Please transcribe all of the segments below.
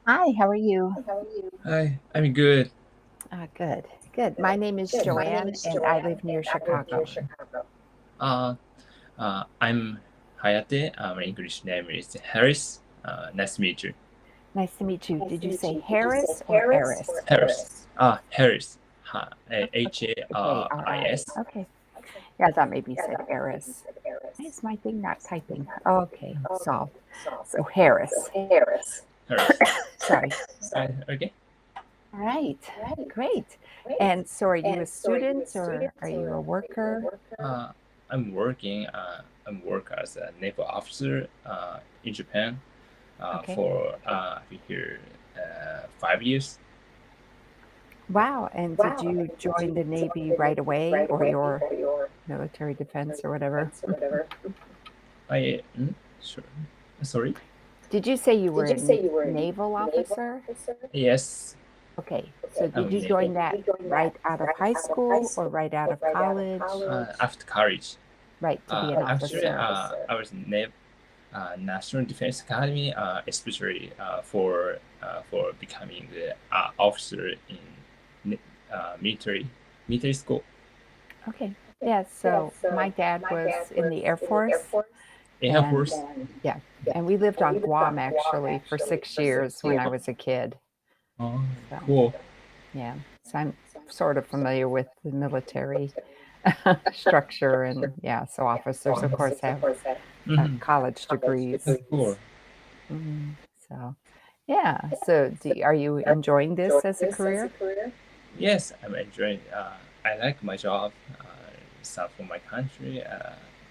Hi, how are you? Hi, I'm good. Good, good. My name is Joanne, and I live near Chicago. Uh, I'm Hayate. My English name is Harris. Nice to meet you. Nice to meet you. Did you say Harris or Eris? Harris. Harris. Hari. Haris. Okay. Yeah, I thought maybe you said Eris. Why is my thing not typing? Okay, solved. So Harris. Harris. Sorry. Okay. All right, great. And so, are you a student or are you a worker? Uh, I'm working. I'm work as a naval officer in Japan Okay. for I've been here 5 years. Wow. And did you join the Navy right away or your military defense or whatever? Sure. Sorry. Did you say you were a naval officer? Yes, Okay. So did I'm you naval. join that right out of high school or right out of college? After college. Right, to be an Actually, officer. I was in National Defense Academy, especially for becoming the officer in military school. Okay. Yeah, so my dad was in the Air Force Air and Force. yeah, and we lived on Guam actually for 6 years when I was a kid. Oh, So, cool. yeah. So I'm sort of familiar with the military structure and yeah, so officers of course have Mhm. college degrees. That's cool. Mhm. So, yeah. So, are you enjoying this as a career? Yes, I'm enjoying. I like my job. Serve for my country.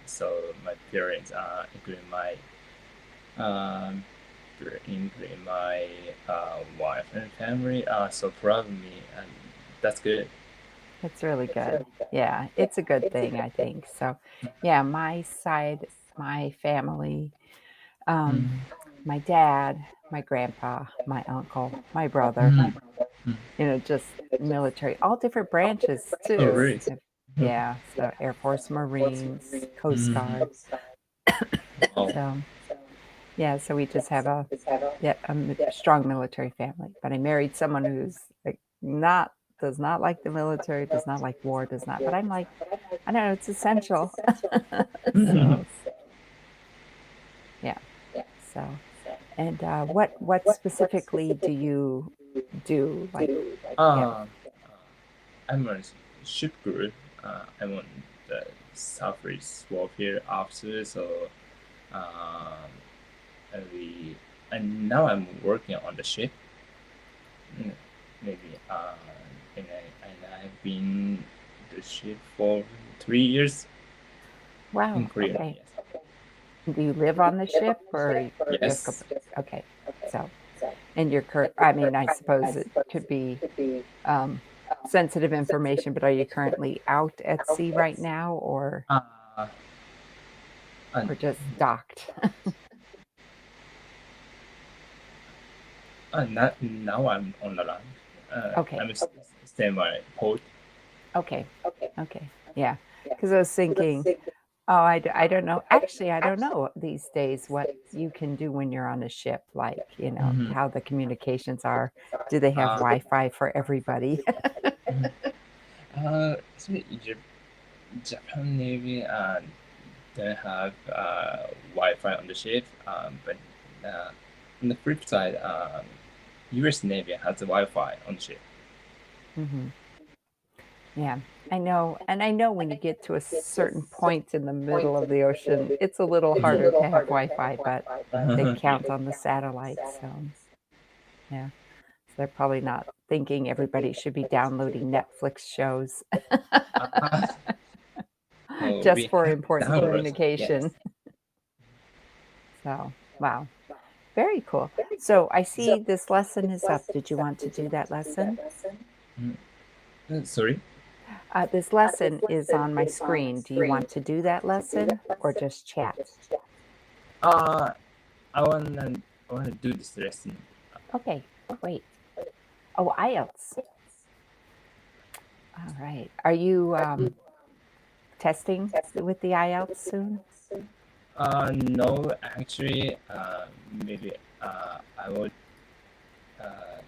So my parents, including um, including my wife and family, are so proud of me, and that's good. It's really good. Yeah, it's a good thing, I think. So, yeah, my side, my family, um, Mm. my dad, my grandpa, my uncle, my brother, Mm. Mm. just military, all different branches Oh, too. really? Yeah, so Air Force, Marines, Coast Mm. Guard. Oh, So, yeah, so we just have a strong military family. But I married someone who's like not does not like the military, does not like war, does not. But I'm like, I don't know, it's essential. So yeah. So and what specifically do you do? Like, yeah. uh, I'm a ship crew. I'm on the Southwest Warfare Officer, so um, we and now I'm working on the ship. Mm, Maybe and I've been the ship for 3 years in Wow. Korea. Okay. Yes. Do you live on the ship or just go? Yes. Okay. So and your current, I mean, I suppose it could be um, sensitive information, but are you currently out at sea right now Uh, and or just docked? now I'm on the land. Okay. I'm staying by port. Okay. Okay. Yeah. Because I was thinking, oh, I don't know. Actually, I don't know these days what you can do when you're on a ship, like, Mhm. how the communications are. Do they have Uh, Wi-Fi for everybody? mhm. Actually, Japan Navy don't have Wi-Fi on the ship, but uh, on the flip side, U.S. Navy has the Wi-Fi on the ship. hmm Yeah, I know. And I know when you get to a certain point in the middle of the ocean, it's a little harder to have Wi-Fi, but they count on the satellites. So, yeah. So they're probably not thinking everybody should be downloading Netflix shows Uh, so just we for have to important download. Yes. communication. So, wow. Very cool. So I see this lesson is up. Did you want to do that lesson? Mm. Sorry. This lesson is on my screen. Do you want to do that lesson or just chat? Uh, I wanna do this lesson. Okay, great. Oh, IELTS. All right. Are you testing with the IELTS soon? No, actually, maybe I will. uh,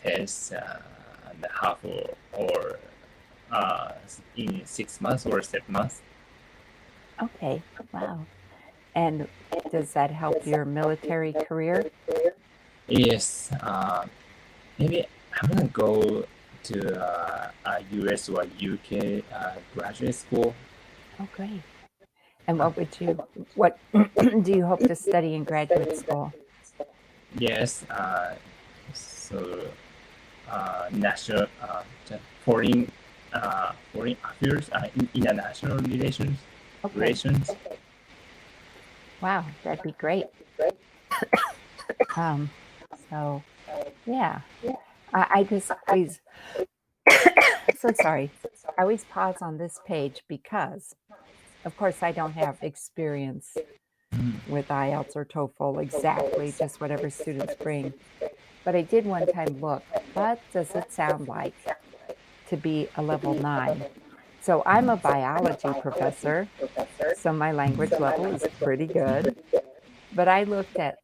test and a half or in 6 months or 7 months. Okay, wow. And does that help your military career? Yes, maybe I'm gonna go to US or UK graduate school. Oh, great. And what do you hope to study in graduate school? Yes, so national foreign foreign affairs, international relations. Okay. Relations. Wow, that'd be great. Um, so yeah, I just always so sorry. I always pause on this page because, of course, I don't have experience with IELTS or TOEFL exactly, just whatever students bring. But I did one time look, what does it sound like to be a level 9? So I'm a biology professor, so my language level is pretty good. But I looked at,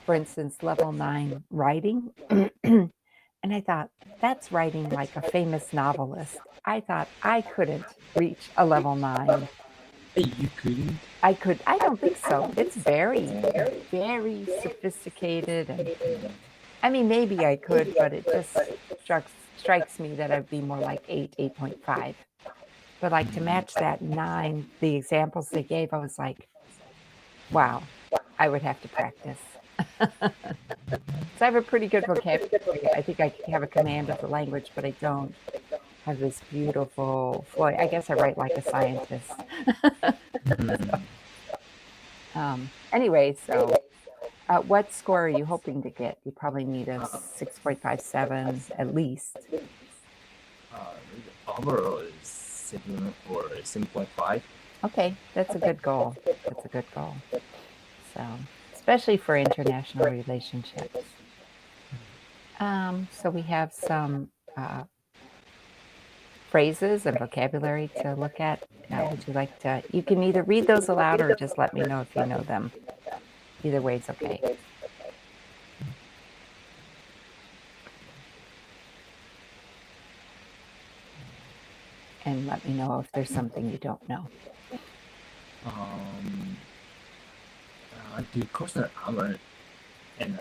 for instance, level 9 writing, and I thought, that's writing like a famous novelist. I thought I couldn't reach a level 9. Hey, you couldn't. I don't think so. It's very, very sophisticated, and I mean, maybe I could, but it just strikes me that I'd be more like 8, 8.5. But, like, to match that 9, the examples they gave, I was like, "Wow, I would have to practice." So I have a pretty good vocabulary. I think I have a command of the language, but I don't have this beautiful flow. I guess I write like a scientist. Mm, Anyway, so, what score are you hoping to get? You probably need a uh, 6.57 at least. overall is 7 or 7.5. Okay, that's a good goal. That's a good goal. So, especially for international relationships. So we have some phrases and vocabulary to look at. Would you like to? You can either read those aloud or just let me know if you know them. Either way is okay. And let me know if there's something you don't know. Um, do you cross an arm and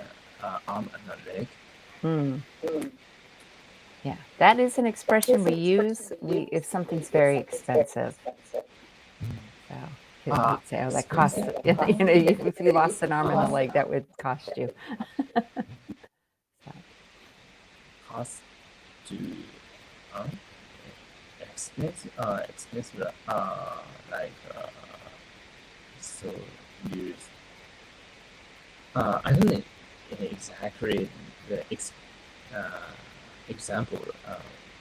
a leg? Hmm. Yeah, that is an expression we use. We if something's very expensive. So we'd say, "Oh, that costs." Expensive. If you lost an arm and a leg, that would cost you. So, Cost to uh, expensive. Expensive. Like so use. I don't know exactly the uh, example.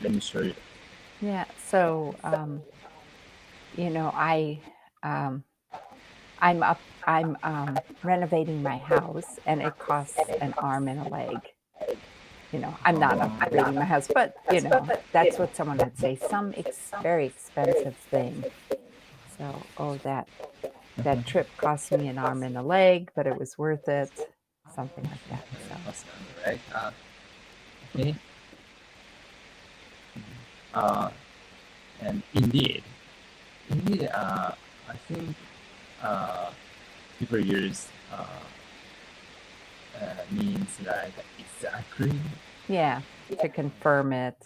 Let me show you. yeah. So you know, um, I'm renovating my house, and it costs an arm and a leg. I'm not upgrading my house, but that's what someone would say. Some very expensive thing. So, oh, that trip cost me an arm and a leg, but it was worth it. Something like that. So, Awesome, right? Okay. Uh, and indeed, I think uh, people use means like exactly. yeah, to confirm it,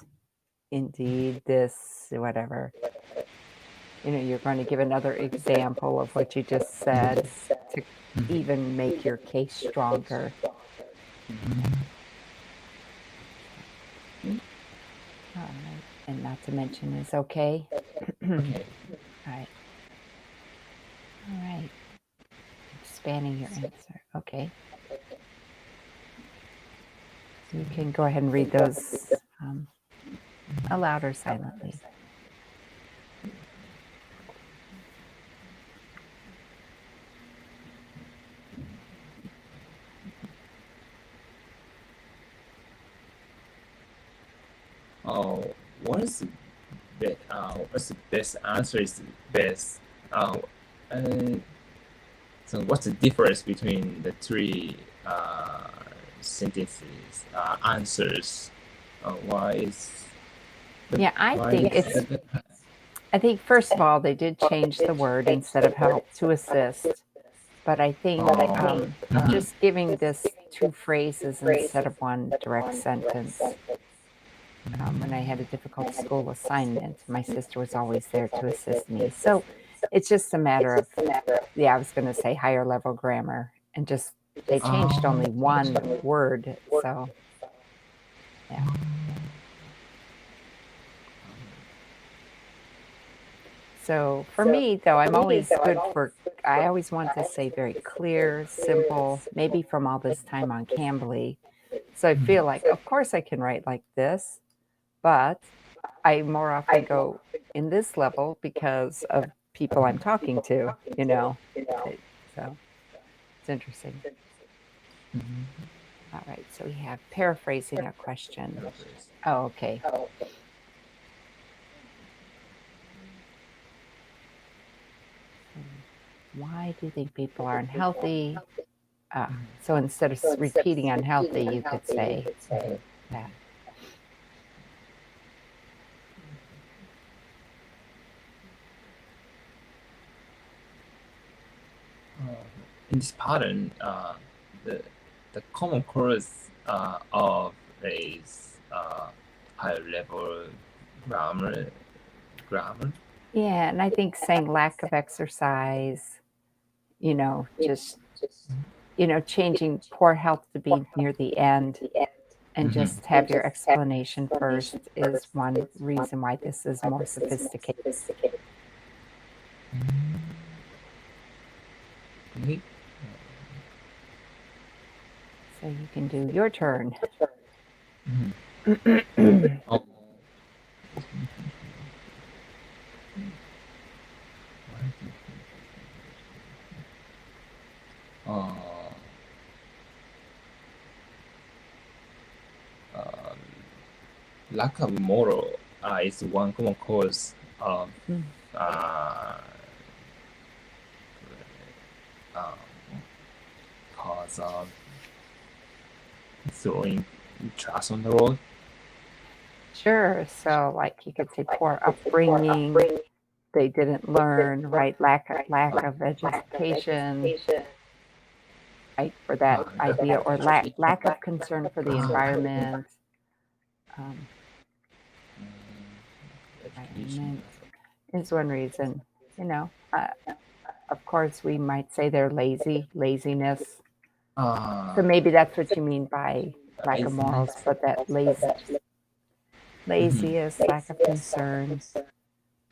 indeed, this, whatever. You're going to give another example of what you just said to even make your case stronger. All right. And not to mention is okay. All Okay. right. All right. Expanding your answer. Okay. So you can go ahead and read those aloud or silently. Oh, what's the best answer is best. Uh, so what's the difference between the three sentences, answers. Why is the Yeah, I why think is it's I think first of all, they did change the word instead of help to assist, but I think, mhm. just giving this 2 phrases instead of 1 direct sentence. When I had a difficult school assignment, my sister was always there to assist me. So it's just a matter of, yeah, I was going to say higher level grammar and just they changed Oh, only one word. So yeah. So for me, though, I'm always good for, I always want to say very clear, simple, maybe from all this time on Cambly. So I feel like, of course, I can write like this, but I more often go in this level because of people I'm talking to, you know? They so it's interesting. mhm. Alright, so we have paraphrasing a question. Paraphrase. Oh, okay. So, why do you think people are unhealthy? So instead of repeating unhealthy, you could say Mhm. that. Uh, in this pattern, the the common chorus of is higher level grammar. Grammar. Yeah, and I think saying lack of exercise, just, changing poor health to be near the end and Mhm. just have your explanation first is one reason why this is more sophisticated. Okay. So you can do your turn. Mhm. Oh. Uh, uh, Lack of moral is one common cause of Mm. uh, um, cause of throwing trash on the road. Sure. So, like, you could say poor upbringing, they didn't learn, right? Lack of education, right? For that idea, or lack of concern for the environment, um, Education. environment is one reason. You know, uh, of course, we might say they're laziness. So Uh, maybe that's what you mean by lack of morals, laziness. but that Mhm. laziest, lack of concern.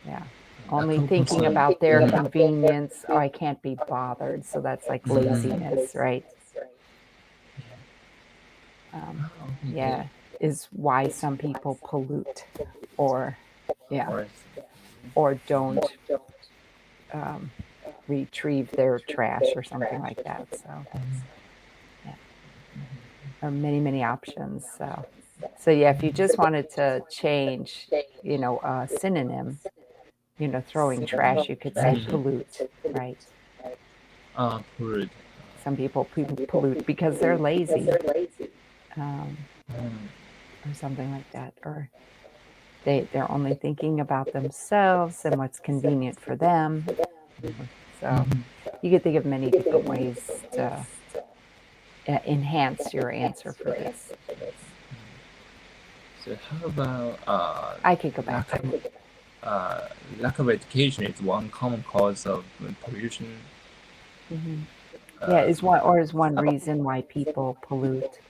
Yeah. Lack Only of thinking concern. about their Mhm. convenience. Oh, I can't be bothered. So that's like laziness, right? Um, Okay. yeah, is why some people pollute or, yeah, Alright. or don't um, retrieve their trash or something like that. So, yeah, there are many, many options. So yeah, if you just wanted to change, a synonym, throwing trash, you could say pollute, right? Polluted. Some people pollute because they're lazy, um, Mm. or something like that, or they're only thinking about themselves and what's convenient for them. So Mhm. you could think of many different ways to enhance your answer for this. So how about I could go back lack to it. of uh, lack of education is one common cause of pollution. Mhm. Yeah, Uh, is one reason why people pollute.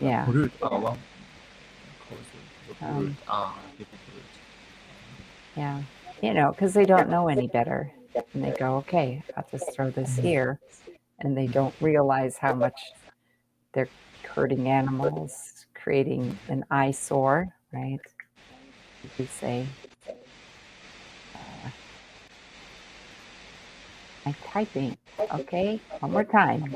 Yeah. Pollute. One cause of pollute. Um, People pollute. yeah. Because they don't know any better. And they go, okay, I'll just throw this here. And they don't realize how much they're hurting animals, creating an eyesore, right? You could say, uh, I'm typing. Okay, one more time.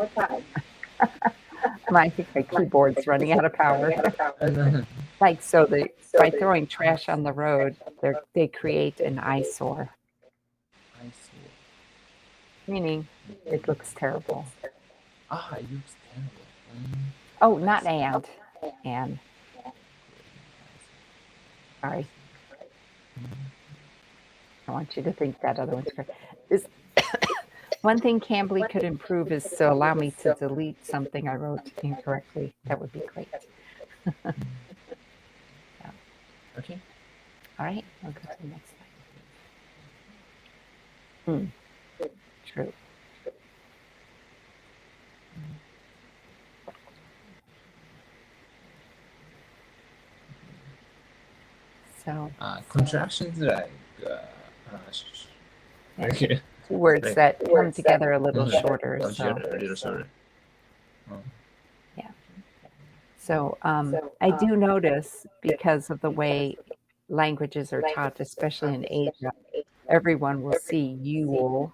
I think my keyboard's running out of power. And, Like, so by throwing trash on the road, they create an eyesore, I see. meaning it looks terrible. It looks terrible. Oh, not and. Sorry. I want you to think that other one's correct. Is one thing Cambly could improve is to allow me to delete something I wrote incorrectly. That would be great. So, Okay. all right, I'll go to the next slide. True. So, Contractions like okay. two words Like that come together a little shorter. a So, little shorter. yeah. So, I do notice because of the way languages are taught, especially in Asia, everyone will see you'll,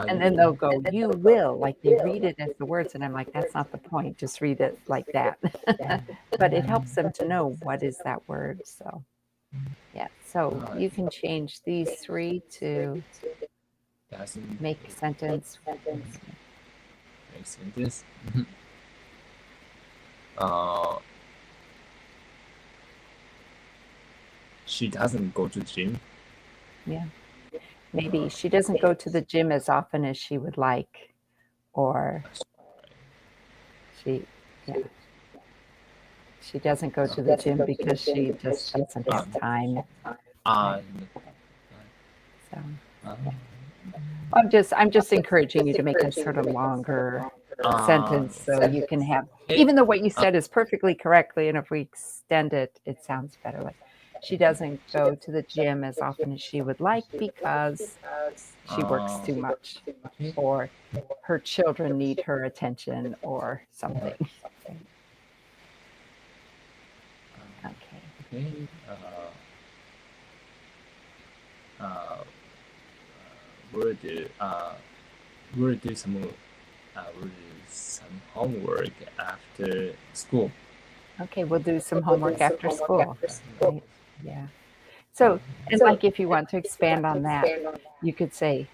and then they'll go, you will, like they read it as the words, and I'm like, that's not the point. Just read it like that. But it helps them to know what is that word. So, yeah. So you can change these three to Doesn't make a sentence. make sentence. Uh, she doesn't go to gym. Yeah. Maybe she doesn't go to the gym as often as she would like, or she, yeah, she doesn't go to the gym because she just doesn't have time. Right. And So, yeah. I'm just encouraging you to make a sort of longer sentence so you can have, even though what you said is perfectly correctly, and if we extend it, it sounds better. Like she doesn't go to the gym as often as she would like because she works too much, or her children need her attention, or something. Okay. okay. We'll do we'll do some homework after school. Okay, we'll do some homework after school. Right? Yeah. So, and like if you want to expand on that, you could say,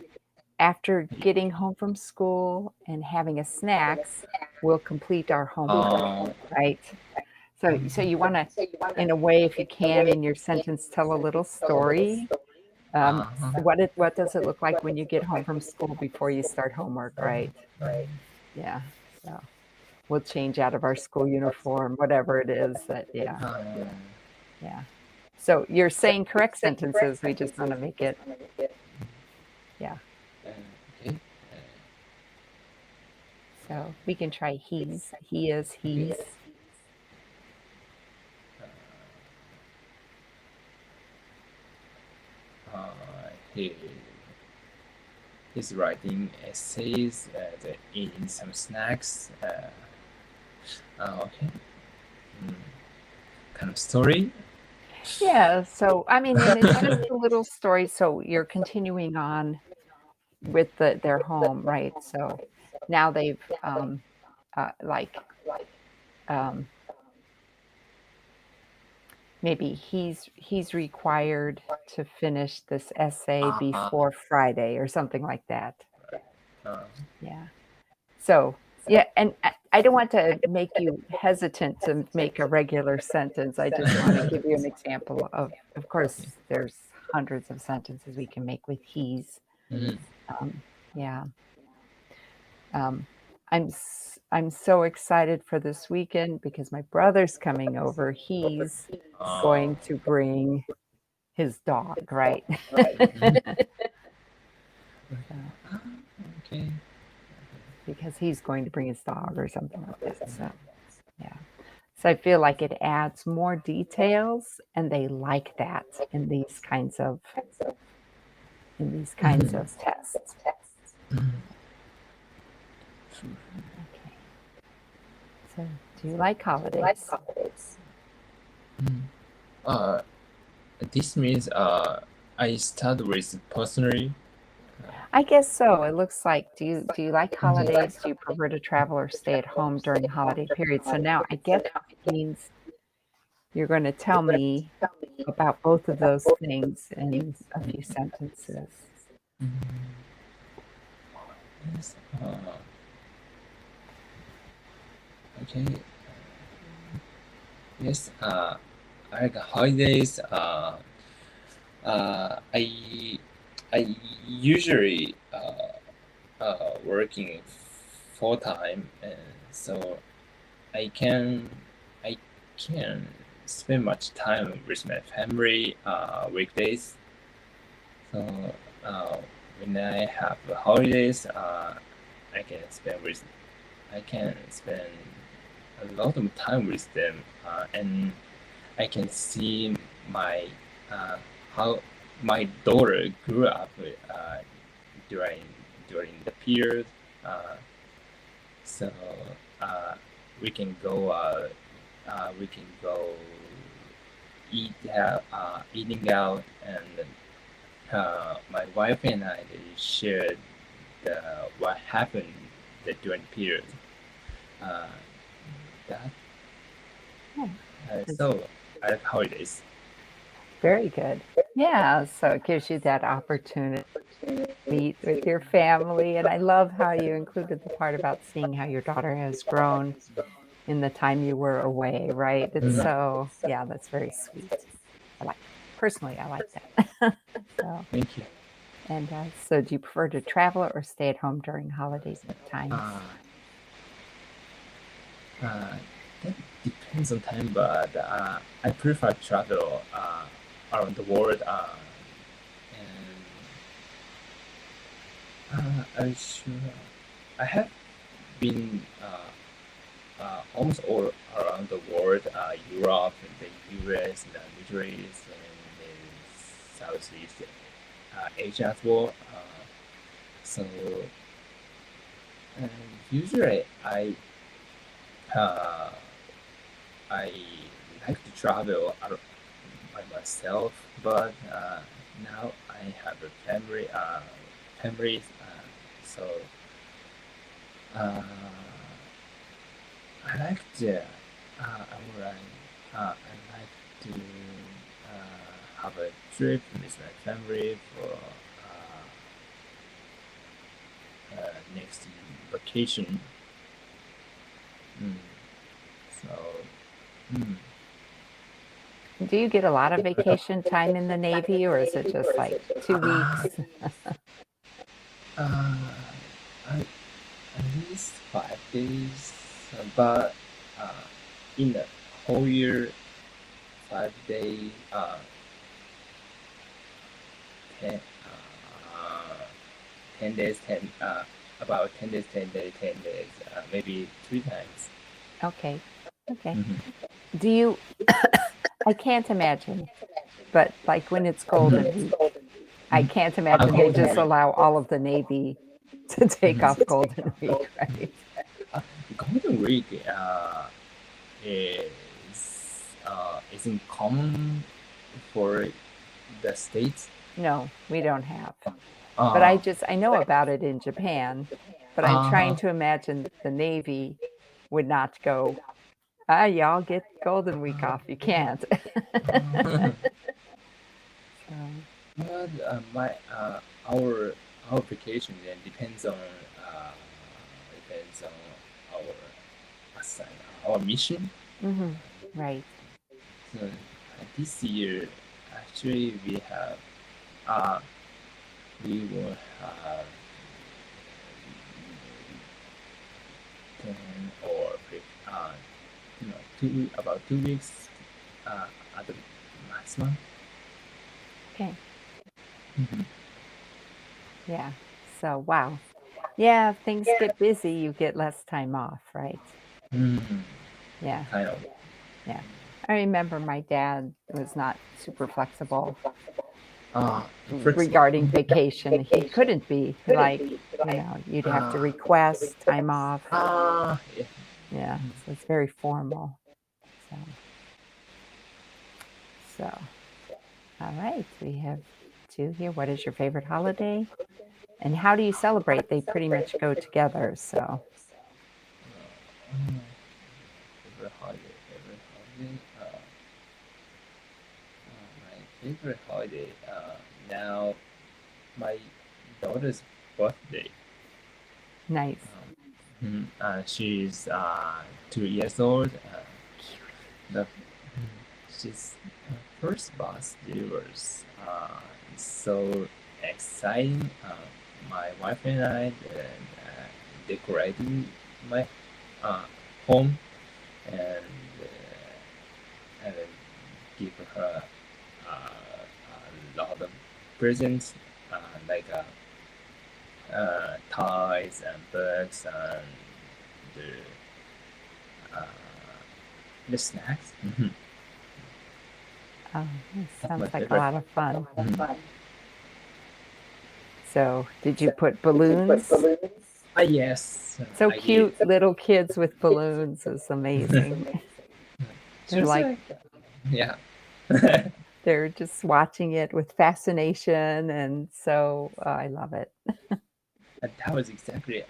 after getting home from school and having a snacks, we'll complete our homework, right? So you want to, in a way, if you can, in your sentence, tell a little story. What does it look like when you get home from school before you start homework, right? Yeah. So we'll change out of our school uniform, whatever it is that, yeah, yeah. So you're saying correct sentences. We just want to make it, yeah. Okay. So we can try he's, he is, he's. He he's writing essays and eating some snacks. Okay. Kind of story. Yeah. So, I mean, and it's just a little story. So you're continuing on with their home, right? So now they've, like, um, maybe he's required to finish this essay before Friday or something like that. Yeah. So, yeah, and I don't want to make you hesitant to make a regular sentence. I just want to give you an example of course, there's hundreds of sentences we can make with he's. Yeah. Um, I'm so excited for this weekend because my brother's coming over. He's going to bring his dog, right? So, Okay. because he's going to bring his dog or something like that. So, yeah. So I feel like it adds more details, and they like that in these kinds of tests. Okay. So, do you like holidays? This means I start with personally. I guess so. It looks like, do you like holidays? Do you prefer to travel or stay at home during holiday periods? So now I guess it means you're going to tell me about both of those things in a few sentences. Yes. Okay. Yes. I like holidays. I usually working full time, and so I can I can spend much time with my family weekdays. So uh, when I have holidays, I can spend with I can spend a lot of time with them, and I can see my uh, how my daughter grew up during during the period. Uh, so uh, we can go eat eating out, and my wife and I shared what happened during period. Uh, that Yeah, it's so I like holidays. very good. Yeah, so it gives you that opportunity to meet with your family, and I love how you included the part about seeing how your daughter has grown in the time you were away, right? It's Mhm. so yeah, that's very sweet. I like personally, I like that. So, Thank you. and, so do you prefer to travel or stay at home during holidays times? Uh, uh, that depends on time, but I prefer travel around the world, and I sure I have been almost all around the world, Europe, the US, the Middle East, and the Southeast Asia as well. So uh, usually uh, I like to travel by myself, but now I have a family, so uh, I like to I like to have a trip with my family for next vacation. Mm. So mm. Do you get a lot of vacation time in the Navy, or is it just like 2 uh, weeks? uh, I at least 5 days, but uh, in the whole year, 5 day, 10, 10 days, about 10 days, 10 days, 10 days, maybe 3 times. Okay, okay. Mhm. Do you I can't imagine, but, like, when it's Golden Week, I Mhm. can't imagine they Golden just Week. allow all of the Navy to take off Mhm. Golden Week, right? Uh, Golden Week isn't common for the states. No, we don't have. But Uh, I know about it in Japan, but I'm trying uh, to imagine the Navy would not go, "Ah, y'all get Golden Week off." You can't. So, but my our vacation then depends on our assign our mission. mhm, right. So this year, actually, uh we will have 10 or about 2 weeks at the maximum. Okay. Mhm. Yeah. So, wow. Yeah, if things get busy, you get less time off, right? Mhm. Yeah, Kind of. yeah. I remember my dad was not super flexible Flexible. regarding vacation. He couldn't be, like, you'd have to Ah, request time off. yeah. Yeah, so it's very formal. So, so all right, we have 2 here. What is your favorite holiday? And how do you celebrate? They pretty much go together, so Favorite holiday. Favorite holiday. My favorite holiday. Now my daughter's birthday. nice. She's 2 years old. The she's first bus delivers. So exciting. My wife and I decorated my home and give her a lot of presents like toys and books and uh, the snacks. Oh, it sounds My like a favorite. lot of fun. So, did you put balloons? Yes, So I cute, did. little kids with balloons is amazing. They're Just like like yeah. they're just watching it with fascination, and so I love it. And that was exactly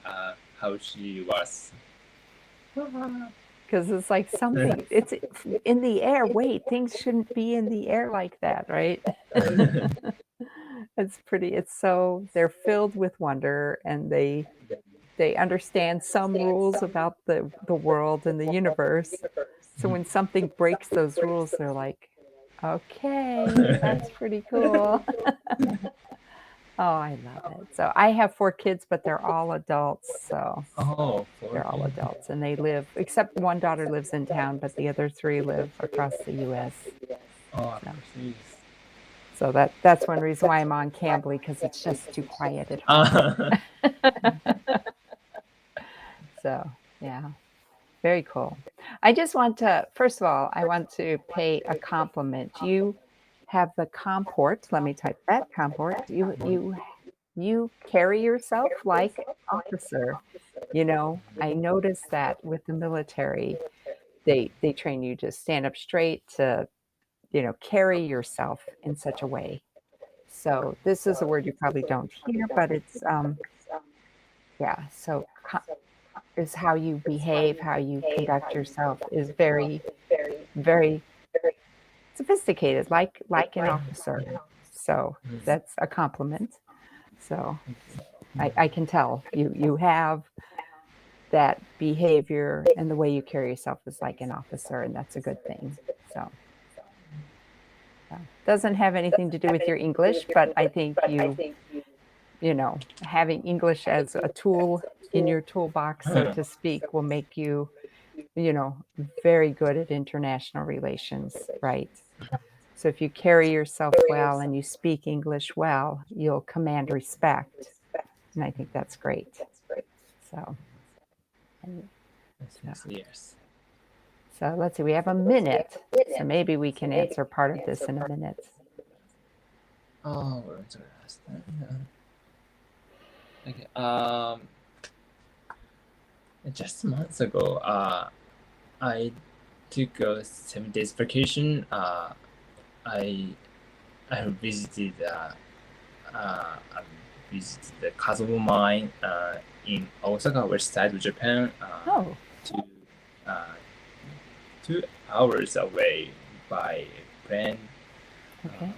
how she was. Because it's like something it's in the air. Wait, things shouldn't be in the air like that, right? It's so they're filled with wonder, and they understand some rules about the world and the universe. So when something breaks those rules, they're like, "Okay, that's pretty cool." Oh, I love it. So I have 4 kids, but they're all adults, so Oh, they're all 40. adults, and they live except one daughter lives in town, but the other 3 live across the US. Oh, So please. so that's one reason why I'm on Cambly because it's just too quiet at home. Uh, So, yeah, very cool. I just want to first of all, I want to pay a compliment. You have the comport, let me type that, comport. You carry yourself like an officer. You know, I noticed that with the military, they train you to stand up straight, to, carry yourself in such a way. So this is a word you probably don't hear, but it's, yeah, so co is how you behave, how you conduct yourself is very, very sophisticated, like an officer. So that's a compliment. So I can tell you have that behavior, and the way you carry yourself is like an officer, and that's a good thing. So, doesn't have anything to do with your English, but I think having English as a tool in your toolbox, so to speak, will make you, you know, very good at international relations, right? So if you carry yourself well and you speak English well, you'll command respect, and I think that's great. So, and so yes. so let's see, we have a minute, so maybe we can answer part of this in a minute. Oh, we're interesting. Okay. Just months ago, I took a 7 days vacation. I I visited a cousin of mine in Osaka, west side of Japan. Oh, To uh, 2 hours away by plane. okay.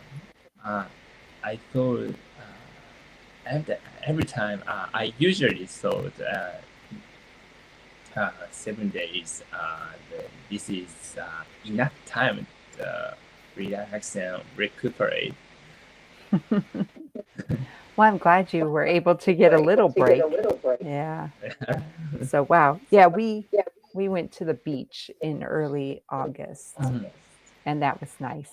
I thought every time I usually thought 7 days. This is enough time to relax and recuperate. Well, I'm glad you were able to get a little break. Yeah. So, wow. Yeah, we went to the beach in early August, and that was nice.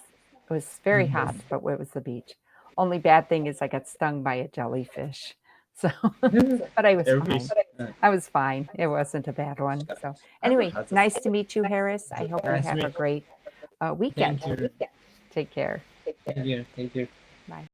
It was very hot, but it was the beach. Only bad thing is I got stung by a jellyfish. So, but I was Every fine. I was fine. It wasn't a bad one. So, ever anyway, has a nice to meet you, Harris. I hope you nice have a meal. great Thank weekend. you. Take care. Thank you. Thank you. Bye.